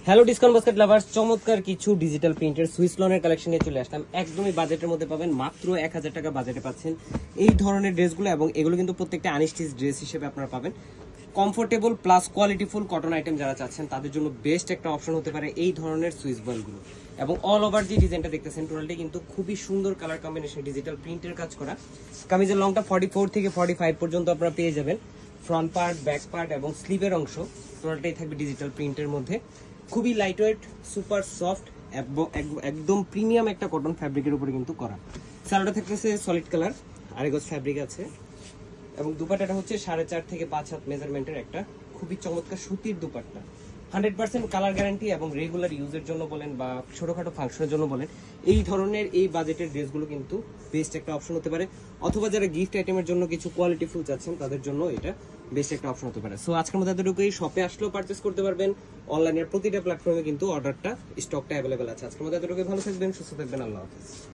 Hello discount basket lovers, চমৎকার কিছু digital প্রিন্টের সুইস লনের কালেকশন নিয়ে চলে আসলাম। একদমই বাজেটের মধ্যে পাবেন, মাত্র 1000 টাকা বাজেটে পাচ্ছেন এই ধরনের ড্রেসগুলো। এবং এগুলো কিন্তু প্রত্যেকটা আনস্টিচ ড্রেস হিসেবে আপনারা পাবেন। কমফোর্টেবল প্লাস কোয়ালিটিফুল কটন আইটেম যারা চাচ্ছেন তাদের জন্য বেস্ট একটা অপশন হতে পারে এই ধরনের সুইস বলগুলো। এবং অল ওভার যে ডিজাইনটা দেখতেছেন টোটালটি কিন্তু খুবই সুন্দর কালার কম্বিনেশন, ডিজিটাল প্রিন্টের কাজ করা। কামিজের লংটা 44 থেকে 45 পর্যন্ত আপনারা পেয়ে যাবেন। ফ্রন্ট পার্ট, ব্যাক পার্ট এবং স্লিভের অংশ টোটালটাই থাকবে ডিজিটাল প্রিন্টের মধ্যে। খুবই লাইট ওয়েট, সুপার সফট, একদম প্রিমিয়াম একটা কটন ফ্যাব্রিকের উপরে কিন্তু করা। সালোয়ারটা থাকতেছে সলিড কালার, আরেকজ ফ্যাব্রিক আছে। এবং দুপাট্টাটা হচ্ছে 4.5 থেকে 5 হাত মেজারমেন্টের একটা খুবই চমৎকার সুতির দুপাট্টা। 100% কালার গ্যারান্টি এবং রেগুলার ইউজের জন্য বলেন বা ছোটখাটো ফাংশনের জন্য বলেন, এই ধরনের এই বাজেটের ড্রেসগুলো কিন্তু বেস্ট একটা অপশন হতে পারে। অথবা যারা গিফট আইটেমের জন্য কিছু কোয়ালিটি ফুল চাচ্ছেন তাদের জন্য এটা বেস্ট একটা অপশন হতে পারে। সো আজকের মধ্যে এতটুকুই। শপে আসলেও পারচেস করতে পারবেন, অনলাইনের প্রতিটা প্ল্যাটফর্মে কিন্তু অর্ডারটা স্টকটা অ্যাভেলেবেল আছে। আজকের মধ্যে এতটুকুই। ভালো থাকবেন, সুস্থ থাকবেন, আল্লাহ হাফেজ।